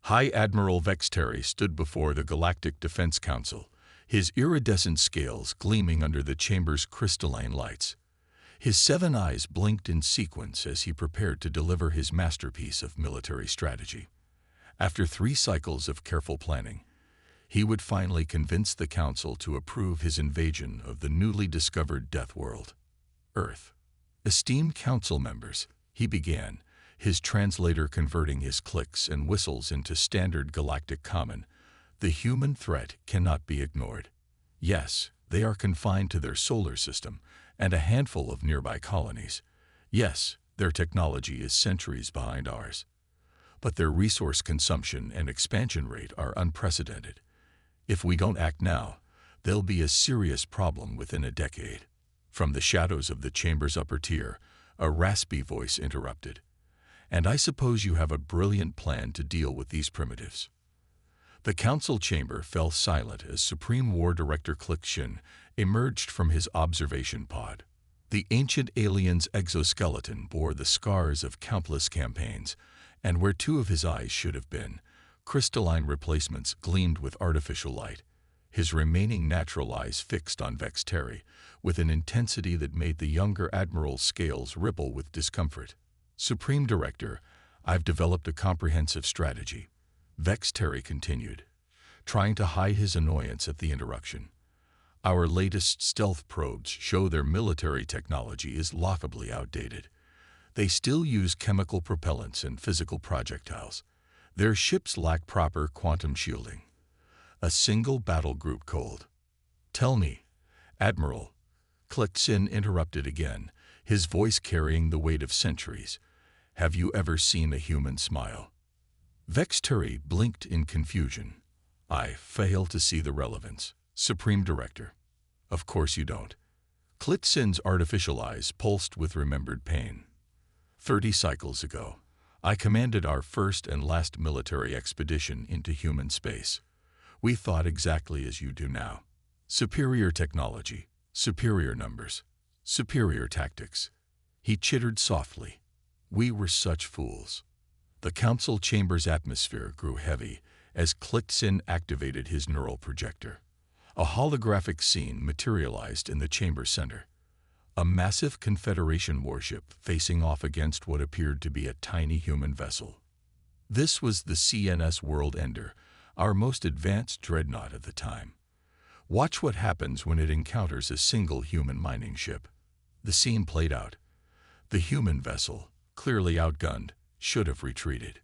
High Admiral Vexteri stood before the Galactic Defense Council, his iridescent scales gleaming under the chamber's crystalline lights. His 7 eyes blinked in sequence as he prepared to deliver his masterpiece of military strategy. After 3 cycles of careful planning, he would finally convince the Council to approve his invasion of the newly discovered Death World, Earth. Esteemed Council members, he began, his translator converting his clicks and whistles into standard galactic common. The human threat cannot be ignored. Yes, they are confined to their solar system and a handful of nearby colonies. Yes, their technology is centuries behind ours. But their resource consumption and expansion rate are unprecedented. If we don't act now, there'll be a serious problem within a decade. From the shadows of the chamber's upper tier, a raspy voice interrupted. And I suppose you have a brilliant plan to deal with these primitives. The council chamber fell silent as Supreme War Director Click Shin emerged from his observation pod. The ancient alien's exoskeleton bore the scars of countless campaigns, and where 2 of his eyes should have been, crystalline replacements gleamed with artificial light, his remaining natural eyes fixed on Vexteri with an intensity that made the younger admiral's scales ripple with discomfort. Supreme Director, I've developed a comprehensive strategy, Vexteri continued, trying to hide his annoyance at the interruption. Our latest stealth probes show their military technology is laughably outdated. They still use chemical propellants and physical projectiles. Their ships lack proper quantum shielding. A single battle group cold. Tell me, Admiral, Klitzin interrupted again, his voice carrying the weight of centuries. Have you ever seen a human smile? Vexteri blinked in confusion. I fail to see the relevance, Supreme Director. Of course you don't. Klitzin's artificial eyes pulsed with remembered pain. 30 cycles ago, I commanded our first and last military expedition into human space. We thought exactly as you do now. Superior technology, superior numbers, superior tactics. He chittered softly. We were such fools. The council chamber's atmosphere grew heavy as Klitzin activated his neural projector. A holographic scene materialized in the chamber center. A massive Confederation warship facing off against what appeared to be a tiny human vessel. This was the CNS World Ender, our most advanced dreadnought at the time. Watch what happens when it encounters a single human mining ship. The scene played out. The human vessel, clearly outgunned, should have retreated.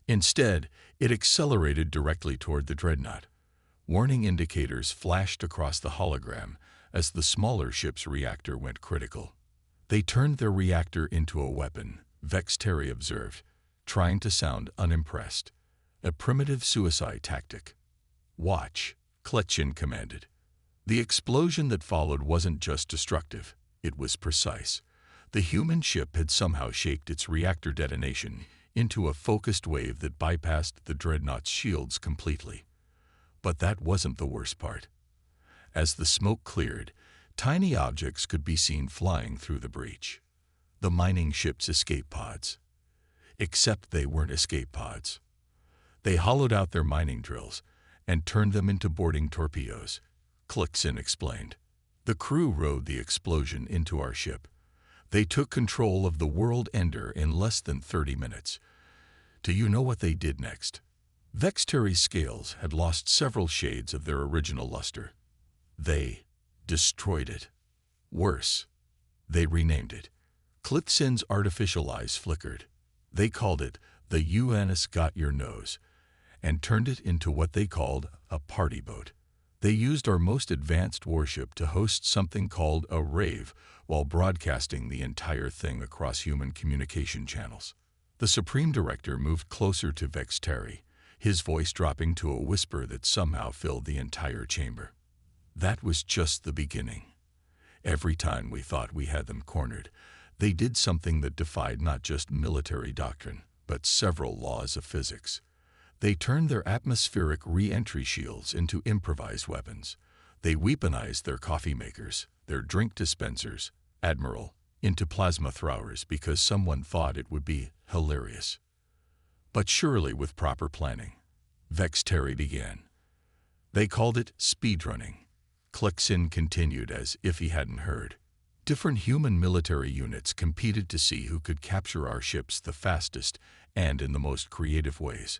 Instead, it accelerated directly toward the dreadnought. Warning indicators flashed across the hologram as the smaller ship's reactor went critical. They turned their reactor into a weapon, Vexteri observed, trying to sound unimpressed. A primitive suicide tactic. Watch, Kletchin commanded. The explosion that followed wasn't just destructive, it was precise. The human ship had somehow shaped its reactor detonation into a focused wave that bypassed the dreadnought's shields completely. But that wasn't the worst part. As the smoke cleared, tiny objects could be seen flying through the breach. The mining ship's escape pods. Except they weren't escape pods. They hollowed out their mining drills and turned them into boarding torpedoes, Klitzin explained. The crew rode the explosion into our ship. They took control of the World Ender in less than 30 minutes. Do you know what they did next? Vexteri's scales had lost several shades of their original luster. They destroyed it. Worse, they renamed it. Klitzin's artificial eyes flickered. They called it the UNS Got Your Nose and turned it into what they called a party boat. They used our most advanced warship to host something called a rave while broadcasting the entire thing across human communication channels. The Supreme Director moved closer to Vexteri, his voice dropping to a whisper that somehow filled the entire chamber. That was just the beginning. Every time we thought we had them cornered, they did something that defied not just military doctrine, but several laws of physics. They turned their atmospheric re-entry shields into improvised weapons. They weaponized their coffee makers, their drink dispensers, Admiral, into plasma throwers because someone thought it would be hilarious. But surely with proper planning. Vex Terry began. They called it speedrunning. Klickson continued as if he hadn't heard. Different human military units competed to see who could capture our ships the fastest and in the most creative ways.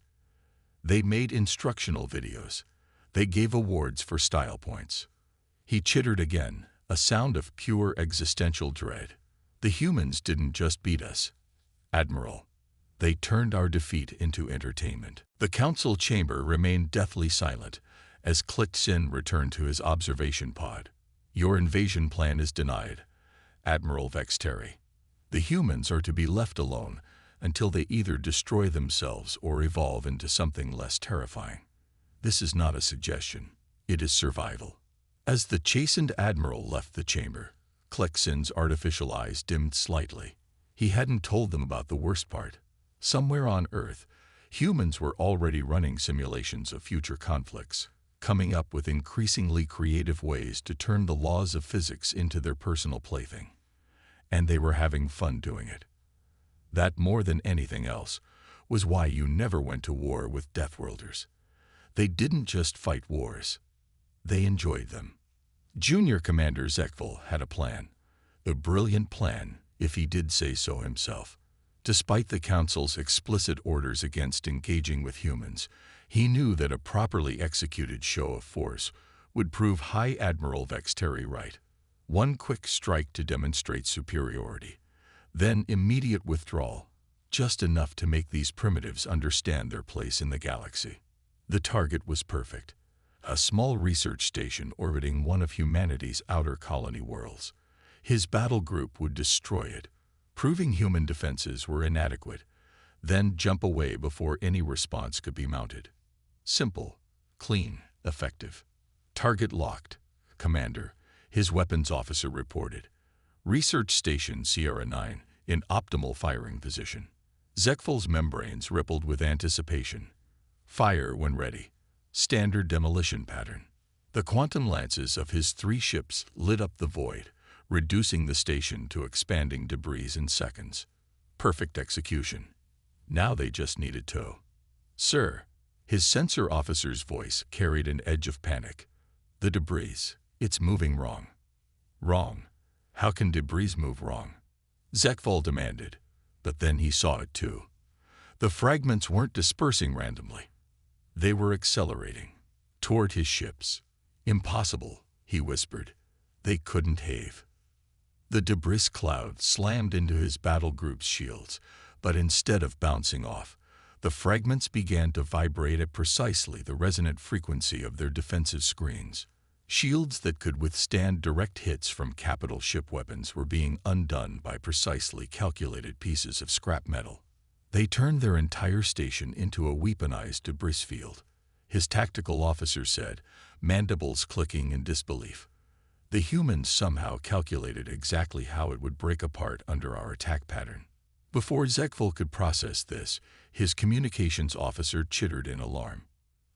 They made instructional videos. They gave awards for style points. He chittered again, a sound of pure existential dread. The humans didn't just beat us, Admiral. They turned our defeat into entertainment. The council chamber remained deathly silent as Klickson returned to his observation pod. Your invasion plan is denied, Admiral Vex Terry. The humans are to be left alone until they either destroy themselves or evolve into something less terrifying. This is not a suggestion. It is survival. As the chastened Admiral left the chamber, Klickson's artificial eyes dimmed slightly. He hadn't told them about the worst part. Somewhere on Earth, humans were already running simulations of future conflicts, coming up with increasingly creative ways to turn the laws of physics into their personal plaything. And they were having fun doing it. That, more than anything else, was why you never went to war with Deathworlders. They didn't just fight wars. They enjoyed them. Junior Commander Zekfel had a plan. A brilliant plan, if he did say so himself. Despite the Council's explicit orders against engaging with humans, he knew that a properly executed show of force would prove High Admiral Vex Terry right. One quick strike to demonstrate superiority, then immediate withdrawal, just enough to make these primitives understand their place in the galaxy. The target was perfect. A small research station orbiting one of humanity's outer colony worlds. His battle group would destroy it, proving human defenses were inadequate, then jump away before any response could be mounted. Simple, clean, effective. Target locked, Commander, his weapons officer reported. Research Station Sierra 9 in optimal firing position. Zekfel's membranes rippled with anticipation. Fire when ready. Standard demolition pattern. The quantum lances of his 3 ships lit up the void, reducing the station to expanding debris in seconds. Perfect execution. Now they just needed tow. Sir, his sensor officer's voice carried an edge of panic. The debris, it's moving wrong. Wrong? How can debris move wrong? Zekfel demanded, but then he saw it too. The fragments weren't dispersing randomly. They were accelerating toward his ships. Impossible, he whispered. They couldn't have. The debris cloud slammed into his battle group's shields, but instead of bouncing off, the fragments began to vibrate at precisely the resonant frequency of their defensive screens. Shields that could withstand direct hits from capital ship weapons were being undone by precisely calculated pieces of scrap metal. They turned their entire station into a weaponized debris field, his tactical officer said, mandibles clicking in disbelief. The humans somehow calculated exactly how it would break apart under our attack pattern. Before Zekfel could process this, his communications officer chittered in alarm.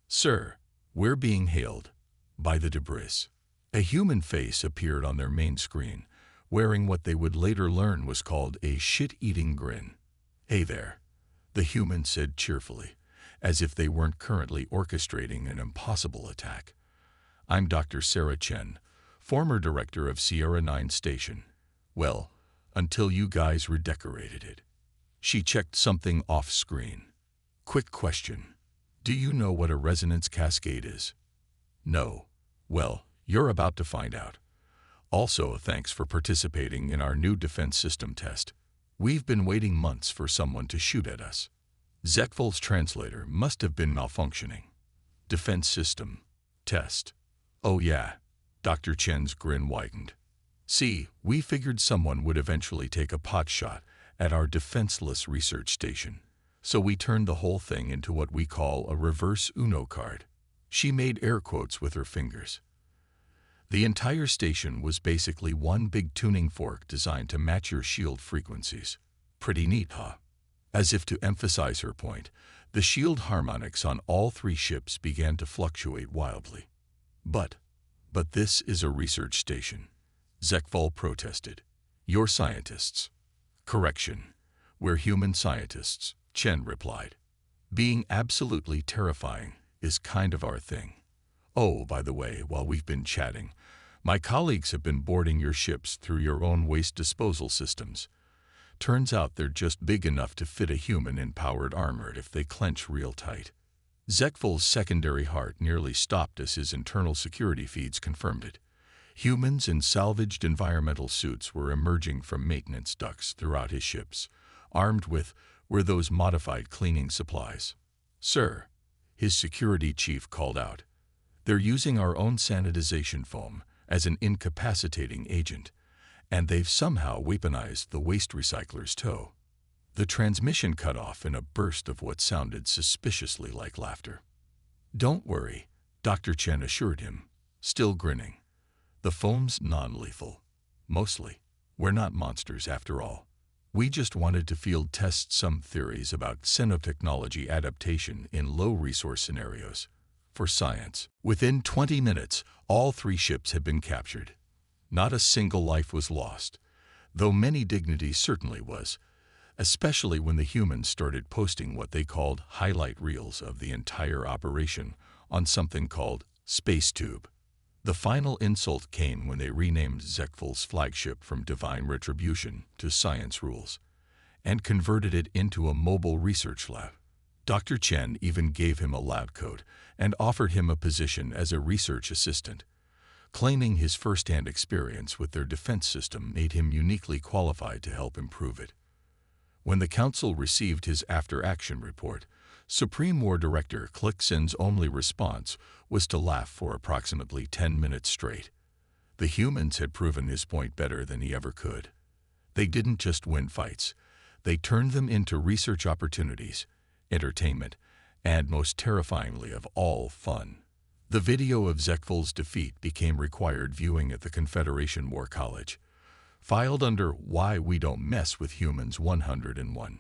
Sir, we're being hailed by the debris. A human face appeared on their main screen, wearing what they would later learn was called a shit-eating grin. Hey there, the human said cheerfully, as if they weren't currently orchestrating an impossible attack. I'm Dr. Sarah Chen, former director of Sierra 9 Station. Well, until you guys redecorated it. She checked something off-screen. Quick question. Do you know what a resonance cascade is? No. Well, you're about to find out. Also, thanks for participating in our new defense system test. We've been waiting months for someone to shoot at us. Zekfel's translator must have been malfunctioning. Defense system test. Oh yeah. Dr. Chen's grin widened. See, we figured someone would eventually take a pot shot at our defenseless research station, so we turned the whole thing into what we call a reverse Uno card. She made air quotes with her fingers. The entire station was basically one big tuning fork designed to match your shield frequencies. Pretty neat, huh? As if to emphasize her point, the shield harmonics on all 3 ships began to fluctuate wildly. But this is a research station, Zekfel protested. You're scientists. Correction. We're human scientists, Chen replied. Being absolutely terrifying is kind of our thing. Oh, by the way, while we've been chatting, my colleagues have been boarding your ships through your own waste disposal systems. Turns out they're just big enough to fit a human in powered armor if they clench real tight. Zekful's secondary heart nearly stopped as his internal security feeds confirmed it. Humans in salvaged environmental suits were emerging from maintenance ducts throughout his ships. Armed with were those modified cleaning supplies. "Sir," his security chief called out, "they're using our own sanitization foam as an incapacitating agent, and they've somehow weaponized the waste recycler's toe." The transmission cut off in a burst of what sounded suspiciously like laughter. "Don't worry," Dr. Chen assured him, still grinning. "The foam's non-lethal. Mostly. We're not monsters after all. We just wanted to field test some theories about xenotechnology adaptation in low-resource scenarios. For science." Within 20 minutes, all 3 ships had been captured. Not a single life was lost, though many dignity certainly was, especially when the humans started posting what they called highlight reels of the entire operation on something called SpaceTube. The final insult came when they renamed Zekful's flagship from Divine Retribution to Science Rules and converted it into a mobile research lab. Dr. Chen even gave him a lab coat and offered him a position as a research assistant, claiming his first-hand experience with their defense system made him uniquely qualified to help improve it. When the Council received his after-action report, Supreme War Director Clixon's only response was to laugh for approximately 10 minutes straight. The humans had proven his point better than he ever could. They didn't just win fights. They turned them into research opportunities, entertainment, and most terrifyingly of all, fun. The video of Zekful's defeat became required viewing at the Confederation War College, filed under Why We Don't Mess with Humans 101.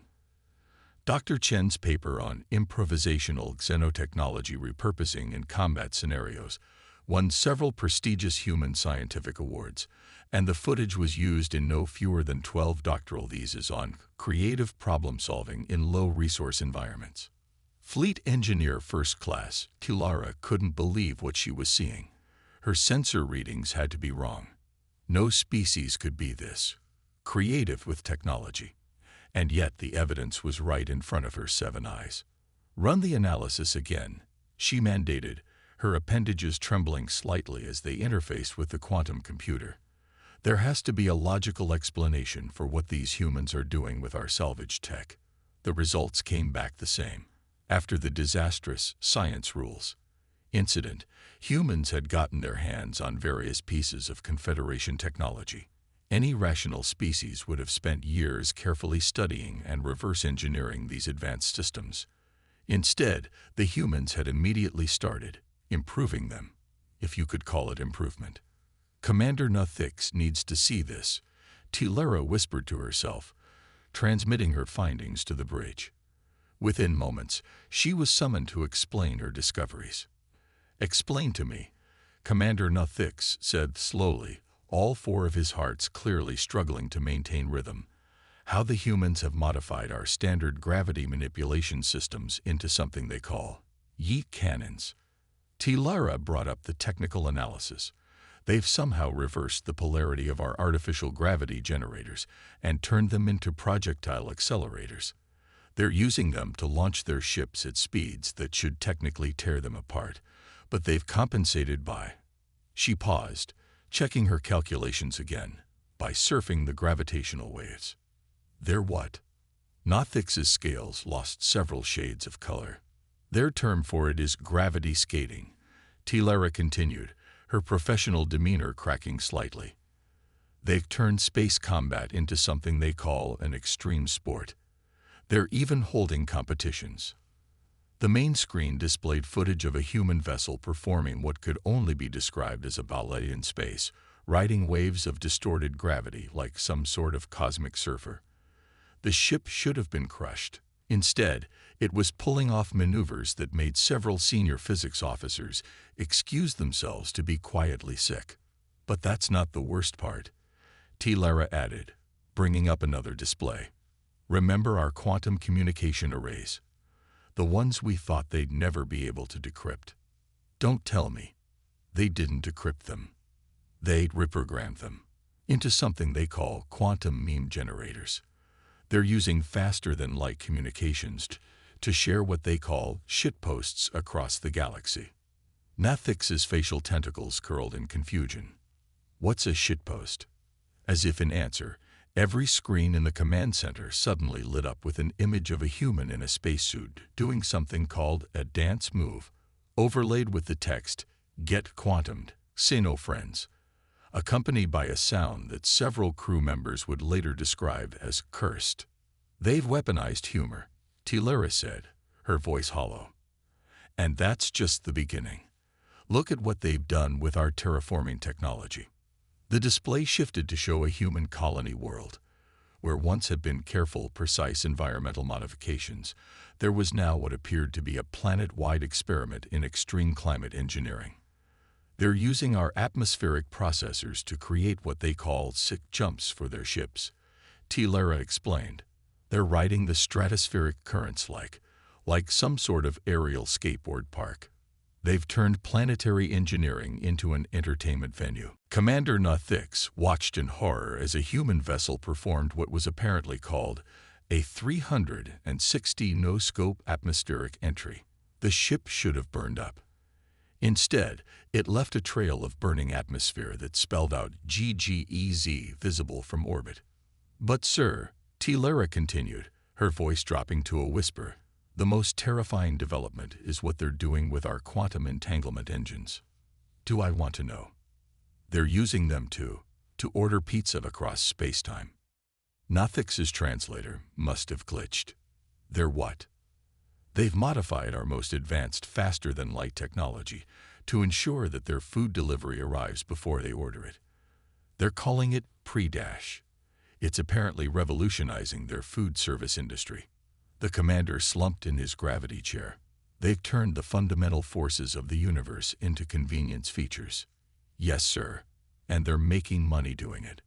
Dr. Chen's paper on improvisational xenotechnology repurposing in combat scenarios won several prestigious human scientific awards, and the footage was used in no fewer than 12 doctoral theses on creative problem-solving in low-resource environments. Fleet Engineer First Class Tilara couldn't believe what she was seeing. Her sensor readings had to be wrong. No species could be this creative with technology, and yet the evidence was right in front of her 7 eyes. "Run the analysis again," she mandated, her appendages trembling slightly as they interfaced with the quantum computer. "There has to be a logical explanation for what these humans are doing with our salvage tech." The results came back the same. After the disastrous Science Rules incident, humans had gotten their hands on various pieces of Confederation technology. Any rational species would have spent years carefully studying and reverse engineering these advanced systems. Instead, the humans had immediately started improving them, if you could call it improvement. "Commander Nuthix needs to see this," Tilara whispered to herself, transmitting her findings to the bridge. Within moments, she was summoned to explain her discoveries. "Explain to me," Commander Nuthix said slowly, all 4 of his hearts clearly struggling to maintain rhythm, "how the humans have modified our standard gravity manipulation systems into something they call yeet cannons." Tilara brought up the technical analysis. "They've somehow reversed the polarity of our artificial gravity generators and turned them into projectile accelerators. They're using them to launch their ships at speeds that should technically tear them apart, but they've compensated by—" She paused, checking her calculations again, "by surfing the gravitational waves." "They're what?" Nothix's scales lost several shades of color. "Their term for it is gravity skating," Tilara continued, her professional demeanor cracking slightly. "They've turned space combat into something they call an extreme sport. They're even holding competitions." The main screen displayed footage of a human vessel performing what could only be described as a ballet in space, riding waves of distorted gravity like some sort of cosmic surfer. The ship should have been crushed. Instead, it was pulling off maneuvers that made several senior physics officers excuse themselves to be quietly sick. "But that's not the worst part," Tilara added, bringing up another display. "Remember our quantum communication arrays? The ones we thought they'd never be able to decrypt. Don't tell me. They didn't decrypt them. They reprogrammed them into something they call quantum meme generators. They're using faster-than-light communications to share what they call shitposts across the galaxy. Nathix's facial tentacles curled in confusion. What's a shitpost? As if in answer, every screen in the command center suddenly lit up with an image of a human in a spacesuit doing something called a dance move, overlaid with the text, "Get quantumed, say no friends," accompanied by a sound that several crew members would later describe as cursed. They've weaponized humor, Tilera said, her voice hollow. And that's just the beginning. Look at what they've done with our terraforming technology. The display shifted to show a human colony world. Where once had been careful, precise environmental modifications, there was now what appeared to be a planet-wide experiment in extreme climate engineering. They're using our atmospheric processors to create what they call sick jumps for their ships. Tilera explained. They're riding the stratospheric currents like some sort of aerial skateboard park. They've turned planetary engineering into an entertainment venue. Commander Nathix watched in horror as a human vessel performed what was apparently called a 360 no-scope atmospheric entry. The ship should have burned up. Instead, it left a trail of burning atmosphere that spelled out GGEZ visible from orbit. But sir, Tilera continued, her voice dropping to a whisper, the most terrifying development is what they're doing with our quantum entanglement engines. Do I want to know? They're using them to order pizza across space-time. Nathix's translator must have glitched. They're what? They've modified our most advanced faster-than-light technology to ensure that their food delivery arrives before they order it. They're calling it pre-dash. It's apparently revolutionizing their food service industry. The commander slumped in his gravity chair. They've turned the fundamental forces of the universe into convenience features. Yes, sir. And they're making money doing it.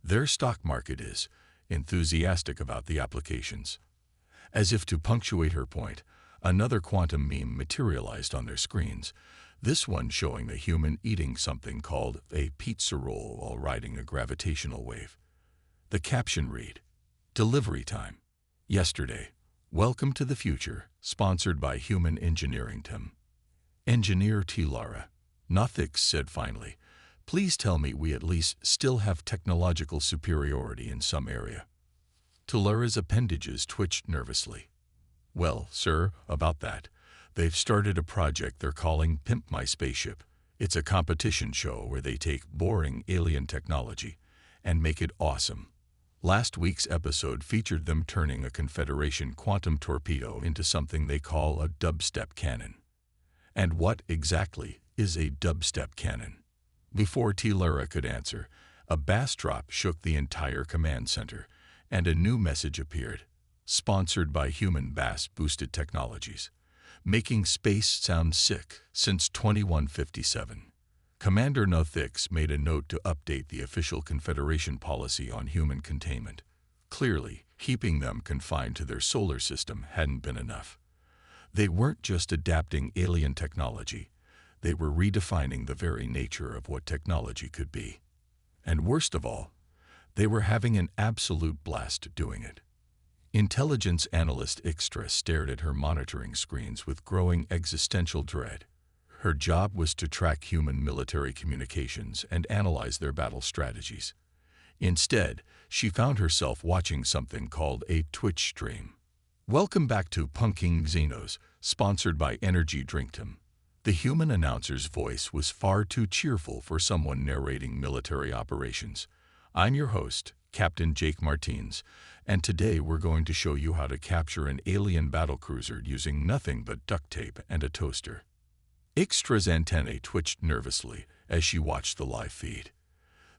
Their stock market is enthusiastic about the applications. As if to punctuate her point, another quantum meme materialized on their screens, this one showing a human eating something called a pizza roll while riding a gravitational wave. The caption read, "Delivery time. Yesterday. Welcome to the future, sponsored by Human Engineering Team." Engineer Tilera, Nathix said finally, please tell me we at least still have technological superiority in some area. Tilera's appendages twitched nervously. Well, sir, about that. They've started a project they're calling Pimp My Spaceship. It's a competition show where they take boring alien technology and make it awesome. Last week's episode featured them turning a Confederation quantum torpedo into something they call a dubstep cannon. And what exactly is a dubstep cannon? Before Tilera could answer, a bass drop shook the entire command center, and a new message appeared, sponsored by Human Bass-Boosted Technologies, making space sound sick since 2157. Commander Nathix made a note to update the official Confederation policy on human containment. Clearly, keeping them confined to their solar system hadn't been enough. They weren't just adapting alien technology, they were redefining the very nature of what technology could be. And worst of all, they were having an absolute blast doing it. Intelligence analyst Ixtra stared at her monitoring screens with growing existential dread. Her job was to track human military communications and analyze their battle strategies. Instead, she found herself watching something called a Twitch stream. Welcome back to Punking Xenos, sponsored by Energy Drink Team. The human announcer's voice was far too cheerful for someone narrating military operations. I'm your host, Captain Jake Martins, and today we're going to show you how to capture an alien battlecruiser using nothing but duct tape and a toaster. Ixtra's antennae twitched nervously as she watched the live feed.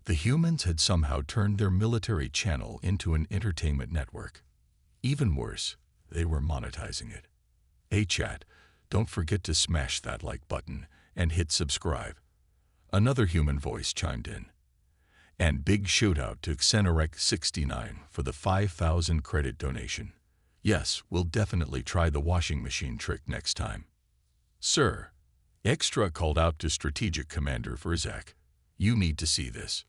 The humans had somehow turned their military channel into an entertainment network. Even worse, they were monetizing it. Hey chat, don't forget to smash that like button and hit subscribe. Another human voice chimed in. And big shout out to Xenorec69 for the 5,000 credit donation. Yes, we'll definitely try the washing machine trick next time. Sir, Extra called out to Strategic Commander Verzak. You need to see this.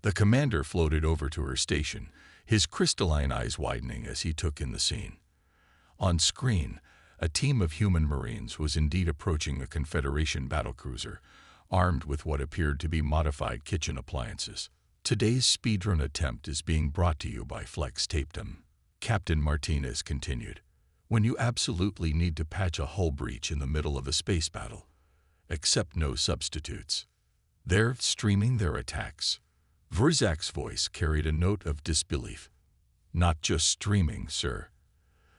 The commander floated over to her station, his crystalline eyes widening as he took in the scene. On screen, a team of human Marines was indeed approaching a Confederation battlecruiser, armed with what appeared to be modified kitchen appliances. Today's speedrun attempt is being brought to you by Flex Tapedom. Captain Martinez continued. When you absolutely need to patch a hull breach in the middle of a space battle. Accept no substitutes. They're streaming their attacks. Verzak's voice carried a note of disbelief. Not just streaming, sir.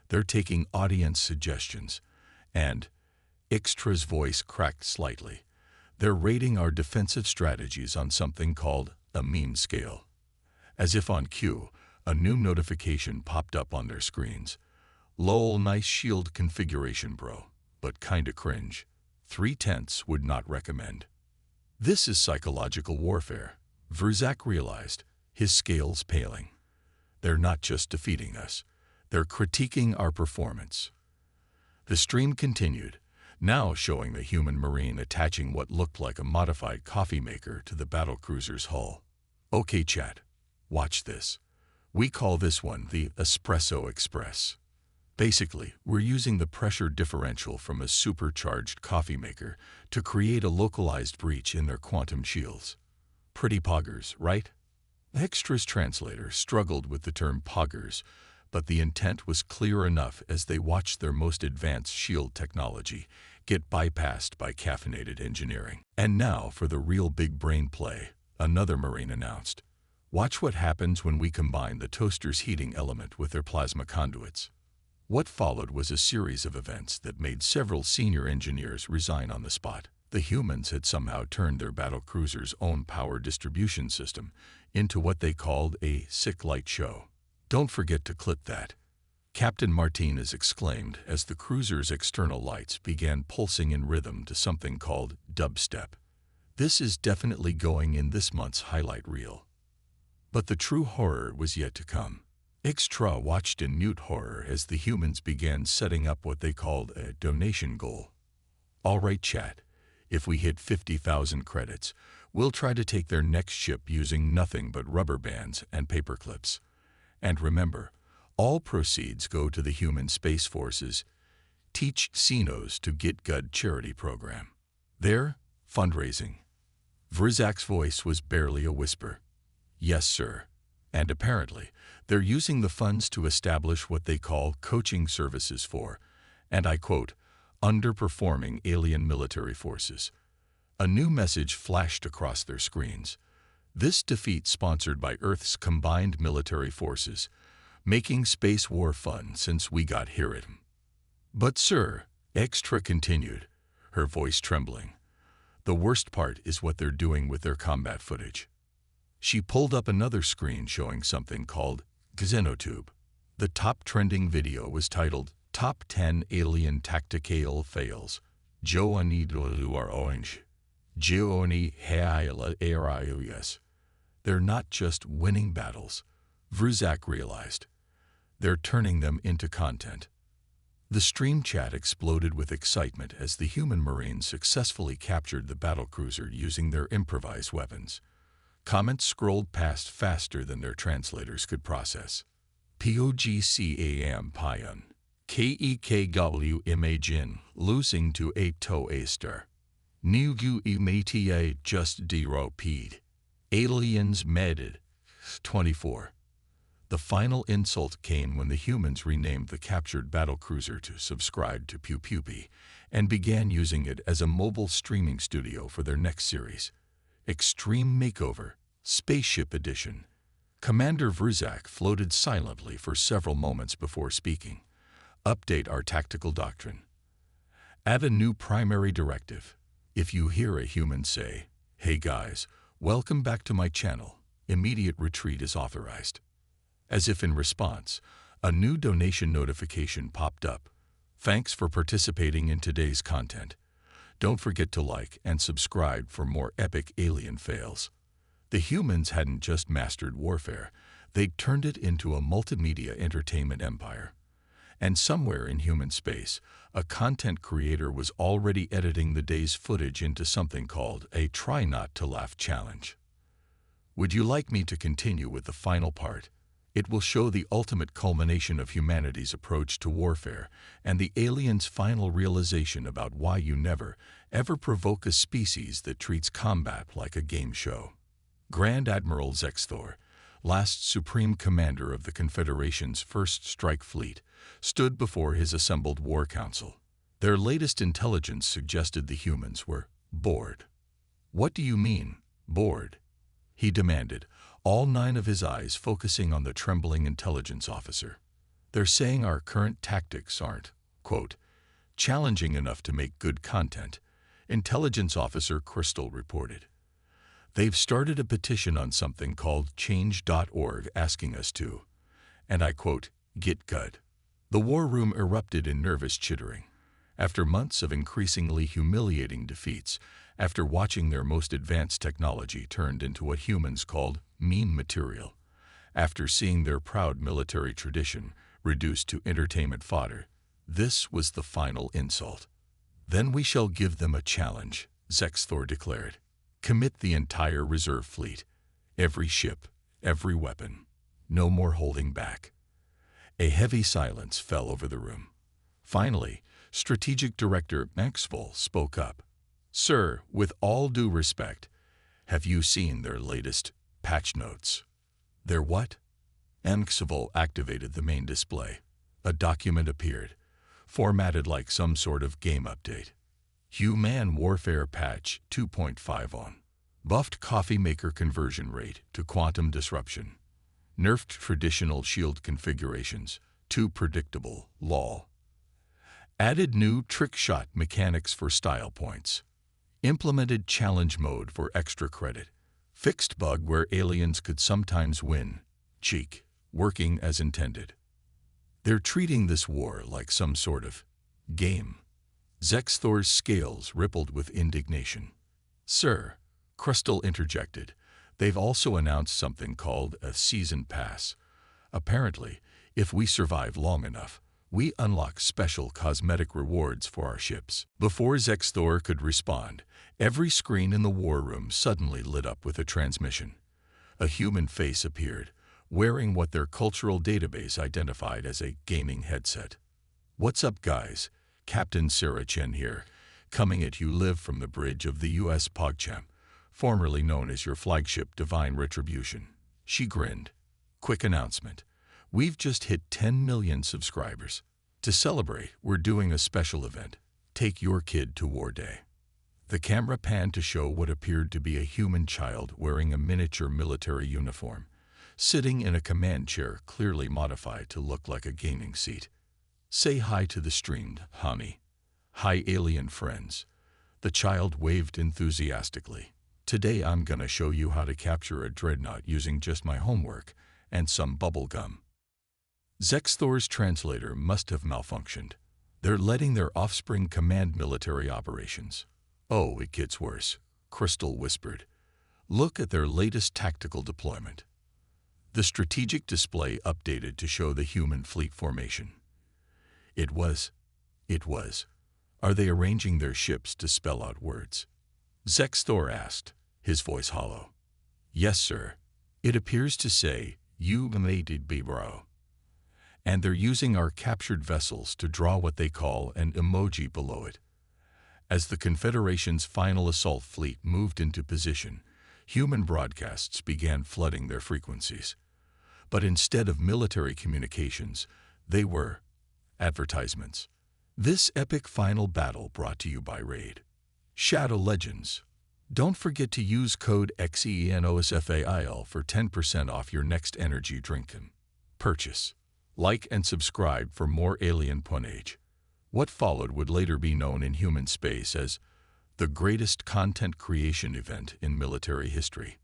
They're taking audience suggestions. And Extra's voice cracked slightly. They're rating our defensive strategies on something called a meme scale. As if on cue, a new notification popped up on their screens. Lol, nice shield configuration, bro, but kinda cringe. 3/10 would not recommend. This is psychological warfare, Verzak realized, his scales paling. They're not just defeating us, they're critiquing our performance. The stream continued, now showing the human Marine attaching what looked like a modified coffee maker to the battlecruiser's hull. Okay, chat, watch this. We call this one the Espresso Express. Basically, we're using the pressure differential from a supercharged coffee maker to create a localized breach in their quantum shields. Pretty poggers, right? Extra's translator struggled with the term poggers, but the intent was clear enough as they watched their most advanced shield technology get bypassed by caffeinated engineering. And now for the real big brain play, another Marine announced. Watch what happens when we combine the toaster's heating element with their plasma conduits. What followed was a series of events that made several senior engineers resign on the spot. The humans had somehow turned their battlecruiser's own power distribution system into what they called a sick light show. Don't forget to clip that. Captain Martinez exclaimed as the cruiser's external lights began pulsing in rhythm to something called dubstep. This is definitely going in this month's highlight reel. But the true horror was yet to come. Extra watched in mute horror as the humans began setting up what they called a donation goal. All right, chat, if we hit 50,000 credits, we'll try to take their next ship using nothing but rubber bands and paper clips. And remember, all proceeds go to the Human Space Force's Teach Sinos to Get Good charity program. They're fundraising. Verzak's voice was barely a whisper. Yes, sir. And apparently, they're using the funds to establish what they call coaching services for, and I quote, underperforming alien military forces. A new message flashed across their screens. This defeat sponsored by Earth's combined military forces, making space war fun since we got here at 'em. But sir, Extra continued, her voice trembling. The worst part is what they're doing with their combat footage. She pulled up another screen showing something called Xenotube. The top trending video was titled Top 10 Alien Tactical Fails. Joani Luar Orange. Joani Haila Arius. They're not just winning battles, Verzak realized. They're turning them into content. The stream chat exploded with excitement as the human Marines successfully captured the battlecruiser using their improvised weapons. Comments scrolled past faster than their translators could process. POGCAM Pion. KEKW Imagine, losing to a toe Aster. New UEMATA just deroped. Aliens meted. 24. The final insult came when the humans renamed the captured battlecruiser to subscribe to PewPewPy and began using it as a mobile streaming studio for their next series. Extreme Makeover, Spaceship Edition. Commander Verzak floated silently for several moments before speaking. Update our tactical doctrine. Add a new primary directive. If you hear a human say, "Hey guys, welcome back to my channel," immediate retreat is authorized. As if in response, a new donation notification popped up. Thanks for participating in today's content. Don't forget to like and subscribe for more epic alien fails. The humans hadn't just mastered warfare, they'd turned it into a multimedia entertainment empire. And somewhere in human space, a content creator was already editing the day's footage into something called a Try Not to Laugh challenge. Would you like me to continue with the final part? It will show the ultimate culmination of humanity's approach to warfare and the aliens' final realization about why you never, ever provoke a species that treats combat like a game show. Grand Admiral Zexthor, last Supreme Commander of the Confederation's First Strike Fleet, stood before his assembled war council. Their latest intelligence suggested the humans were bored. "What do you mean, bored?" he demanded, all 9 of his eyes focusing on the trembling intelligence officer. "They're saying our current tactics aren't, quote, challenging enough to make good content," Intelligence Officer Crystal reported. "They've started a petition on something called change.org asking us to," and I quote, "get good." The war room erupted in nervous chittering. After months of increasingly humiliating defeats, after watching their most advanced technology turned into what humans called meme material, after seeing their proud military tradition reduced to entertainment fodder, this was the final insult. "Then we shall give them a challenge," Zexthor declared. "Commit the entire reserve fleet. Every ship, every weapon. No more holding back." A heavy silence fell over the room. Finally, Strategic Director Maxwell spoke up. "Sir, with all due respect, have you seen their latest patch notes?" "Their what?" Maxwell activated the main display. A document appeared, formatted like some sort of game update. Human Warfare Patch 2.5 on. Buffed coffee maker conversion rate to quantum disruption. Nerfed traditional shield configurations, too predictable, lol. Added new trick shot mechanics for style points. Implemented challenge mode for extra credit. Fixed bug where aliens could sometimes win. Cheek, working as intended. They're treating this war like some sort of game. Zexthor's scales rippled with indignation. "Sir," Crystal interjected, "they've also announced something called a season pass. Apparently, if we survive long enough, we unlock special cosmetic rewards for our ships." Before Zexthor could respond, every screen in the war room suddenly lit up with a transmission. A human face appeared, wearing what their cultural database identified as a gaming headset. "What's up, guys? Captain Sarah Chen here, coming at you live from the bridge of the U.S. PogChamp, formerly known as your flagship Divine Retribution." She grinned. "Quick announcement. We've just hit 10 million subscribers. To celebrate, we're doing a special event. Take your kid to War Day." The camera panned to show what appeared to be a human child wearing a miniature military uniform, sitting in a command chair clearly modified to look like a gaming seat. "Say hi to the streamed, honey." "Hi, alien friends." The child waved enthusiastically. "Today I'm gonna show you how to capture a dreadnought using just my homework and some bubble gum." Zexthor's translator must have malfunctioned. "They're letting their offspring command military operations." "Oh, it gets worse," Crystal whispered. "Look at their latest tactical deployment." The strategic display updated to show the human fleet formation. It was. Are they arranging their ships to spell out words?" Zexthor asked, his voice hollow. "Yes, sir. It appears to say, 'You mated be bro.' And they're using our captured vessels to draw what they call an emoji below it." As the Confederation's final assault fleet moved into position, human broadcasts began flooding their frequencies. But instead of military communications, they were advertisements. This epic final battle brought to you by Raid Shadow Legends. Don't forget to use code XENOSFAIL for 10% off your next energy drink purchase. Like and subscribe for more alien punnage. What followed would later be known in human space as the greatest content creation event in military history.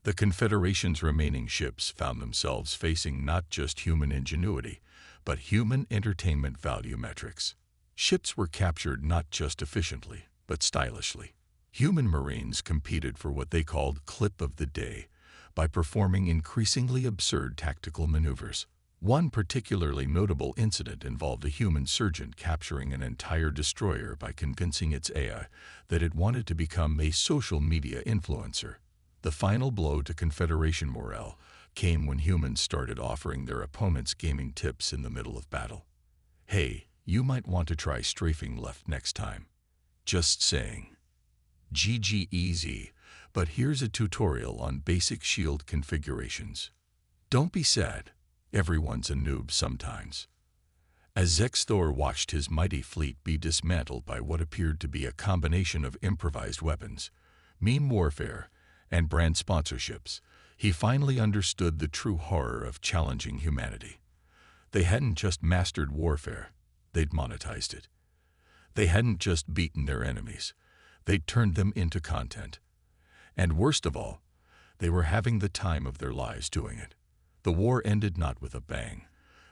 The Confederation's remaining ships found themselves facing not just human ingenuity, but human entertainment value metrics. Ships were captured not just efficiently, but stylishly. Human Marines competed for what they called clip of the day by performing increasingly absurd tactical maneuvers. One particularly notable incident involved a human surgeon capturing an entire destroyer by convincing its AI that it wanted to become a social media influencer. The final blow to Confederation morale came when humans started offering their opponents gaming tips in the middle of battle. Hey, you might want to try strafing left next time. Just saying. GG easy, but here's a tutorial on basic shield configurations. Don't be sad. Everyone's a noob sometimes. As Zexthor watched his mighty fleet be dismantled by what appeared to be a combination of improvised weapons, meme warfare, and brand sponsorships, he finally understood the true horror of challenging humanity. They hadn't just mastered warfare, they'd monetized it. They hadn't just beaten their enemies, they'd turned them into content. And worst of all, they were having the time of their lives doing it. The war ended not with a bang,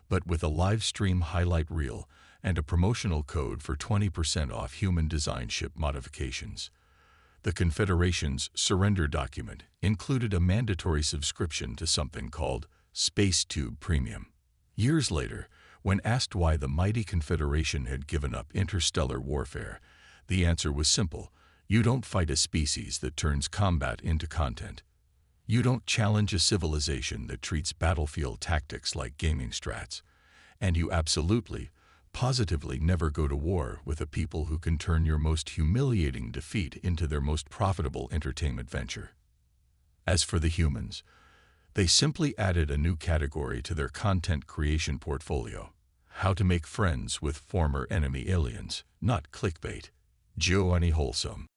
but with a live stream highlight reel and a promotional code for 20% off human design ship modifications. The Confederation's surrender document included a mandatory subscription to something called SpaceTube Premium. Years later, when asked why the mighty Confederation had given up interstellar warfare, the answer was simple: you don't fight a species that turns combat into content. You don't challenge a civilization that treats battlefield tactics like gaming strats. And you absolutely, positively never go to war with a people who can turn your most humiliating defeat into their most profitable entertainment venture. As for the humans, they simply added a new category to their content creation portfolio: how to make friends with former enemy aliens, not clickbait. Giovanni Wholesome.